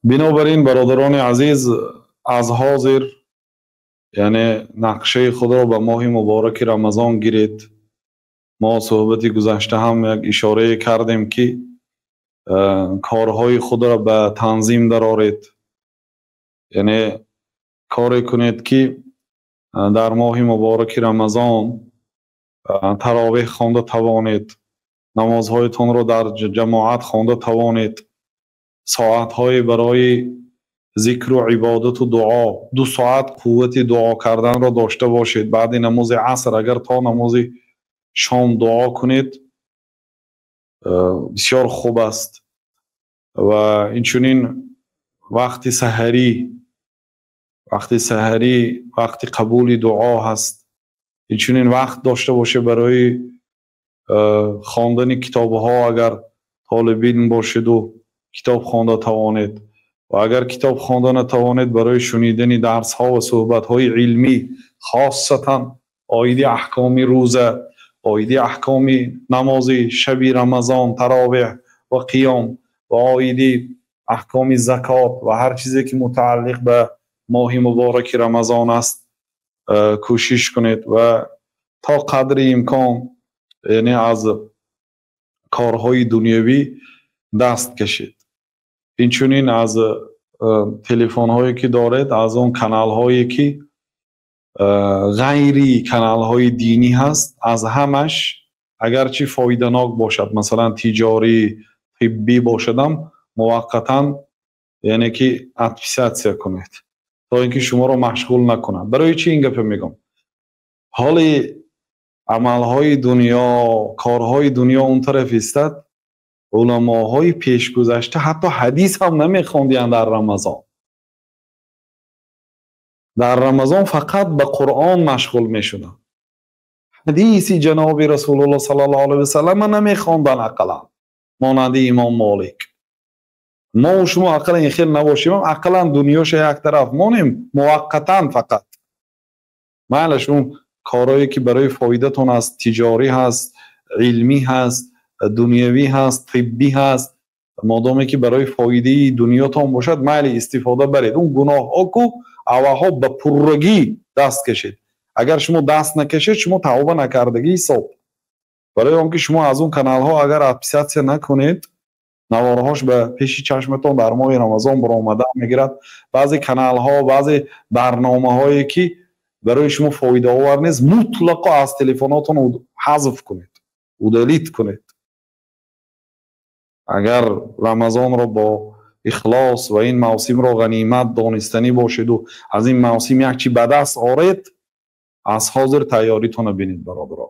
بنابراین برادران عزیز، از حاضر یعنی نقشه خود را به ماه مبارک رمضان گیرید. ما صحبت گذشته هم یک اشاره کردیم که کارهای خود را به تنظیم درآورید، یعنی کاری کنید که در ماه مبارک رمضان تراویح خوانده توانید، نمازهایتان را در جماعت خوانده توانید، ساعتهای برای ذکر و عبادت و دعا، 2 ساعت قوت دعا کردن را داشته باشید. بعد نماز عصر اگر تا نماز شام دعا کنید بسیار خوب است. و اینچنین وقت سحری وقت قبول دعا هست، اینچنین وقت داشته باشه برای خواندن کتاب ها. اگر طالب علم باشید و کتاب خوانده توانید، و اگر کتاب خوانده نتوانید برای شنیدن درس ها و صحبت های علمی، خاصتا آیدی احکامی روزه، آیدی احکامی نماز شب رمضان، تراویح و قیام، و آیدی احکام زکات و هر چیزی که متعلق به ماه مبارک رمضان است کوشش کنید و تا قدر امکان یعنی از کارهای دنیوی دست کشید. اینچنین از تلفن هایی که دارید، از اون کانال هایی که غیری کانال های دینی هست، از همش اگرچه فایده ناک باشد، مثلا تجاری، طبی باشدم، موقتا یعنی که ادپسیاسیا کنید تا اینکه شما رو مشغول نکنند. برای چی این گپ میگم؟ حالی عملهای دنیا، کارهای دنیا اون طرف استاد، علماهای پیش گذشته حتی حدیث هم نمیخوندیند در رمضان. در رمضان فقط به قرآن مشغول میشدند. حدیثی جناب رسول الله صلی الله علیه و سلم نمیخوندن اقلا، مانند امام مالک. ما و شما اقلا این خیلی نباشیم، اقلا دنیاش یک طرف مانیم موقتا، فقط معلش اون کارهایی که برای فایدهتون هست، تجاری هست، علمی هست، دنیوی هست، طبی هست، مادامی که برای فایده دنیاتون باشد معلی استفاده برید. اون گناه ها کو اوها به پرگی دست کشید. اگر شما دست نکشید شما توبه نکردگی حساب. برای اون که شما از اون کانال ها اگر ادپسیاسیا نکنید، نوارهاش به پیش چشمتون در ماه رمضان برآمده میگیرد. بعضی کانال ها، بعضی برنامه هایی که برای شما فایده آور نیست، مطلقا از تلفناتون حذف کنید و دلیت کنید. اگر رمضان را با اخلاص و این موسم را غنیمت دانستنی باشید و از این موسم یک چی به دست آرید، از حاضر تیاریتون بینید برادران.